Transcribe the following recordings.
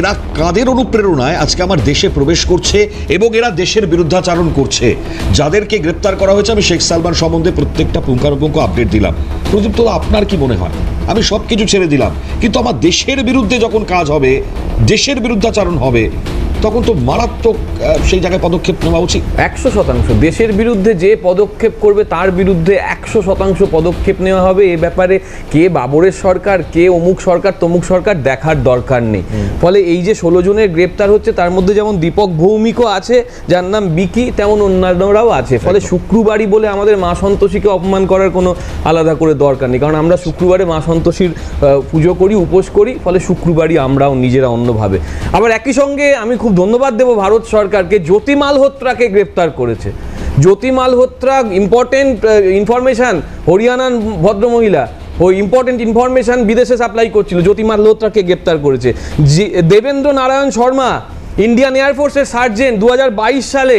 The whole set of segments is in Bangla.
এরা কাদের অনুপ্রেরণায় আজকে আমার দেশে প্রবেশ করছে এবং এরা দেশের বিরুদ্ধাচারণ করছে? যাদেরকে গ্রেপ্তার করা হয়েছে, আমি শেখ সালমান সম্বন্ধে প্রত্যেকটা পুঙ্খানুপুঙ্খ আপডেট দিলাম। প্রদীপ্ত, আপনার কি মনে হয়? আমি সব কিছু ছেড়ে দিলাম, কিন্তু আমার দেশের বিরুদ্ধে যখন কাজ হবে, দেশের বিরুদ্ধাচারণ হবে, তখন তো মারাত্মক সেই জায়গায় পদক্ষেপ নেওয়া উচিত। 100% দেশের বিরুদ্ধে যে পদক্ষেপ করবে তার বিরুদ্ধে 100% পদক্ষেপ নেওয়া হবে। এ ব্যাপারে কে বাবরের সরকার, কে অমুক সরকার তমুক সরকার দেখার দরকার নেই। ফলে এই যে 16 জনের গ্রেপ্তার হচ্ছে, তার মধ্যে যেমন দীপক ভৌমিকও আছে যার নাম বিকি, তেমন অন্যান্যরাও আছে। ফলে শুক্রবারই বলে আমাদের মা সন্তোষীকে অপমান করার কোনো আলাদা করে দরকার নেই, কারণ আমরা শুক্রবারে মা সন্তোষীর পুজো করি, উপোস করি। ফলে শুক্রবারই আমরাও নিজেরা অন্যভাবে। আবার একই সঙ্গে আমি খুব ধন্যবাদ দেব ভারত সরকারকে, জ্যোতি মালহোত্রাকে গ্রেপ্তার করেছে। জ্যোতি মালহোত্রা ইম্পর্টেন্ট ইনফরমেশন, হরিয়ানার ভদ্রমহিলা, ওই ইম্পর্টেন্ট ইনফরমেশন বিদেশে সাপ্লাই করছিল, জ্যোতি মালহোত্রাকে গ্রেপ্তার করেছে। দেবেন্দ্র নারায়ণ শর্মা, ইন্ডিয়ান এয়ারফোর্সের সার্জেন্ট, 2022 সালে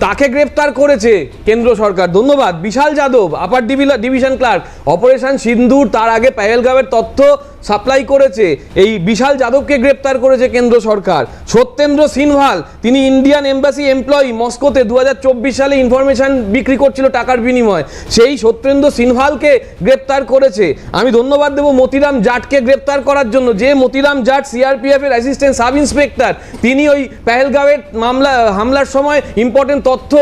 তাকে গ্রেপ্তার করেছে কেন্দ্র সরকার, ধন্যবাদ। Vishal Yadav, upper division clerk, operation Sindoor, তার আগে পেহেলগাঁওয়ের তথ্য সাপ্লাই করেছে, এই বিশাল যাদবকে গ্রেপ্তার করেছে কেন্দ্র সরকার। সত্যেন্দ্র সিনভাল, তিনি ইন্ডিয়ান এমবাসি এমপ্লয়ি, মস্কোতে 2024 সালে ইনফরমেশন বিক্রি করছিল টাকার বিনিময়ে, সেই সত্যেন্দ্র সিনভালকে গ্রেপ্তার করেছে। আমি ধন্যবাদ দেব মতিরাম জাটকে গ্রেপ্তার করার জন্য, যে মতিরাম জাট সিআরপিএফ এর অ্যাসিস্ট্যান্ট সাব ইন্সপেক্টর, তিনি ওই পেহেলগাঁওয়ের হামলার সময় ইম্পর্টেন্ট তথ্য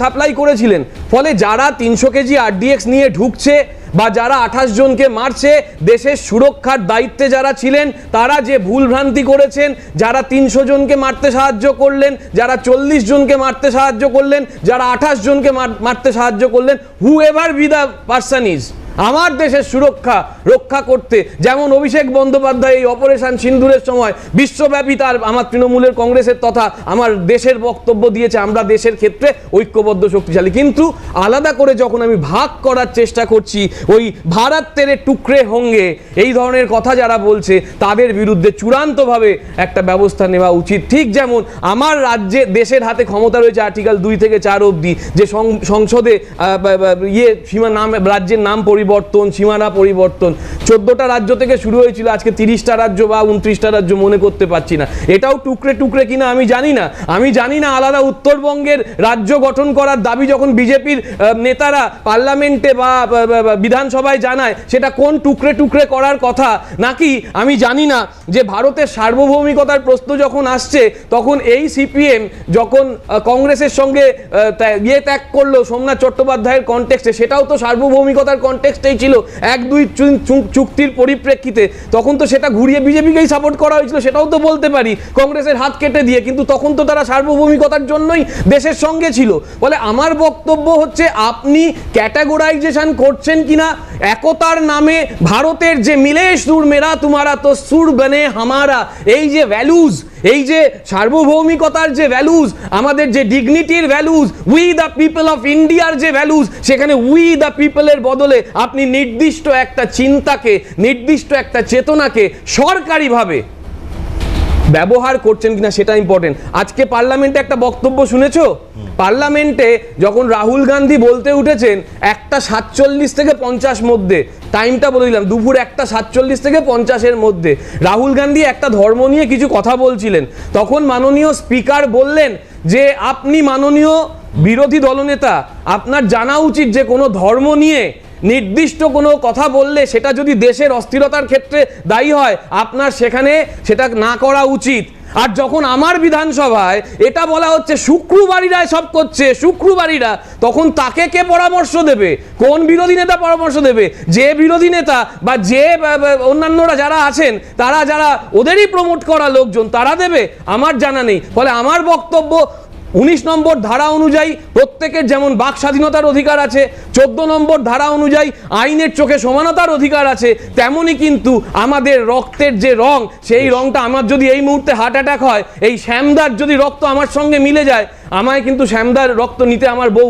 সাপ্লাই করেছিলেন। ফলে যারা 300 কেজি আরডিএক্স নিয়ে ঢুকছে বা যারা 28 জনকে মারছে, দেশের সুরক্ষার দায়িত্বে যারা ছিলেন, তারা যে ভুলভ্রান্তি করেছেন, যারা 300 জনকে মারতে সাহায্য করলেন, যারা 40 জনকে মারতে সাহায্য করলেন, যারা 28 জনকে মারতে সাহায্য করলেন, হু ever be the person is, আমার দেশের সুরক্ষা রক্ষা করতে, যেমন অভিষেক বন্দ্যোপাধ্যায় এই অপারেশন সিন্দুরের সময় বিশ্বব্যাপী তার আমার তৃণমূলের কংগ্রেসের তথা আমার দেশের বক্তব্য দিয়েছে, আমরা দেশের ক্ষেত্রে ঐক্যবদ্ধ শক্তিশালী। কিন্তু আলাদা করে যখন আমি ভাগ করার চেষ্টা করছি, ওই ভারত তেরে টুকরে হোঙ্গে এই ধরনের কথা যারা বলছে, তাদের বিরুদ্ধে চূড়ান্তভাবে একটা ব্যবস্থা নেওয়া উচিত। ঠিক যেমন আমার রাজ্যে, দেশের হাতে ক্ষমতা রয়েছে আর্টিকেল 2 থেকে 4 অবধি, যে সংসদে রাজ্যের নাম পরিবর্তন, সীমানা পরিবর্তন, 14টা রাজ্য থেকে শুরু হয়েছিল, আজকে 30টা রাজ্য বা 29টা রাজ্য মনে করতে পারছি না। এটাও টুকরে টুকরে কিনা আমি জানি না। আমি জানি না আলাদা উত্তরবঙ্গের রাজ্য গঠন করার দাবি যখন বিজেপির নেতারা পার্লামেন্টে বা বিধানসভায় জানায়, সেটা কোন টুকরে টুকরে করার কথা, নাকি আমি জানি না যে ভারতের সার্বভৌমিকতার প্রশ্ন যখন আসছে, তখন এই সিপিএম যখন কংগ্রেসের সঙ্গে ত্যাগ করলো সোমনাথ চট্টোপাধ্যায়ের কনটেক্সটে, সেটাও তো সার্বভৌমিকতার কনটেক্সটেই ছিল, 1-2 চুক্তির পরিপ্রেক্ষিতে। তখন তো সেটা ঘুরিয়ে বিজেপিকেই সাপোর্ট করা হয়েছিল, সেটাও তো বলতে পারি, কংগ্রেসের হাত কেটে দিয়ে, কিন্তু তখন তো তারা সার্বভৌমিকতার জন্যই দেশের সঙ্গে ছিল। বলে আমার বক্তব্য হচ্ছে, আপনি ক্যাটাগরাইজেশন করছেন কিনা একতার নামে, ভারতের যে মিলে সুর মেরা তুমারা তো সুর বনে হামারা, এই যে ভ্যালুজ, এই যে সার্বভৌমিকতার যে ভ্যালুজ, আমাদের যে ডিগনিটির values, we the people of ইন্ডিয়ার যে ভ্যালুজ, সেখানে উই দ্য পিপলের বদলে আপনি নির্দিষ্ট একটা চিন্তাকে, নির্দিষ্ট একটা চেতনাকে সরকারিভাবে ব্যবহার করছেন কিনা সেটা ইম্পর্টেন্ট। আজকে পার্লামেন্টে একটা বক্তব্য শুনেছো? পার্লামেন্টে যখন রাহুল গান্ধী বলতে উঠেছেন 1:47 থেকে 50 মধ্যে, টাইমটা বলে দিলাম, দুপুর 1:47 থেকে 50-এর মধ্যে রাহুল গান্ধী একটা ধর্ম নিয়ে কিছু কথা বলছিলেন। তখন মাননীয় স্পিকার বললেন যে, আপনি মাননীয় বিরোধী দলনেতা, আপনার জানা উচিত যে কোনো ধর্ম নিয়ে নির্দিষ্ট কোনো কথা বললে সেটা যদি দেশের অস্থিরতার ক্ষেত্রে দায়ী হয়, আপনার সেখানে সেটা না করা উচিত। আর যখন আমার বিধানসভায় এটা বলা হচ্ছে শুক্রবারীরা সব করছে, শুক্রবারীরা, তখন তাকে কে পরামর্শ দেবে? কোন বিরোধী নেতা পরামর্শ দেবে? যে বিরোধী নেতা বা যে অন্যান্যরা যারা আছেন, তারা যারা ওদেরই প্রমোট করা লোকজন, তারা দেবে? আমার জানা নেই। ফলে আমার বক্তব্য, 19 নম্বর ধারা অনুযায়ী প্রত্যেকের যেমন বাক স্বাধীনতার অধিকার আছে, 14 নম্বর ধারা অনুযায়ী আইনের চোখে সমানতার অধিকার আছে, তেমনি কিন্তু আমাদের রক্তের যে রং, সেই রংটা, আমার যদি এই মুহূর্তে হার্ট অ্যাটাক হয়, এই শ্যামদার যদি রক্ত আমার সঙ্গে মিলে যায়, আমায় কিন্তু শ্যামদার রক্ত নিতে আমার বউ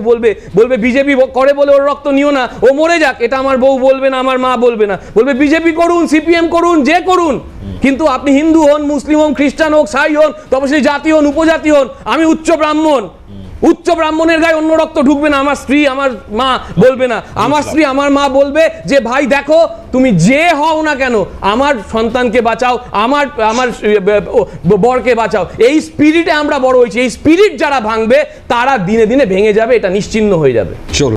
বলবে বিজেপি করে বলে ওর রক্ত নিও না, ও মরে যাক, এটা আমার বউ বলবে না, আমার মা বলবে না, বলবে বিজেপি করুন, সিপিএম করুন, যে করুন। কিন্তু আপনি হিন্দু হন, মুসলিম হন, খ্রিস্টান হোক, সাই হন, তপসিলি জাতি হন, উপজাতি হন, আমি উচ্চ ব্রাহ্মণ, উচ্চ ব্রাহ্মণের গায়ে অন্য রক্ত ঢুকবে না, আমার স্ত্রী আমার মা বলবে না, আমার স্ত্রী আমার মা বলবে যে ভাই দেখো তুমি যে হও না কেন আমার সন্তানকে বাঁচাও, আমার আমার বরকে বাঁচাও। এই স্পিরিটে আমরা বড় হয়েছি, এই স্পিরিট যারা ভাঙবে তারা দিনে দিনে ভেঙে যাবে, এটা নিশ্চিহ্ন হয়ে যাবে। চলো।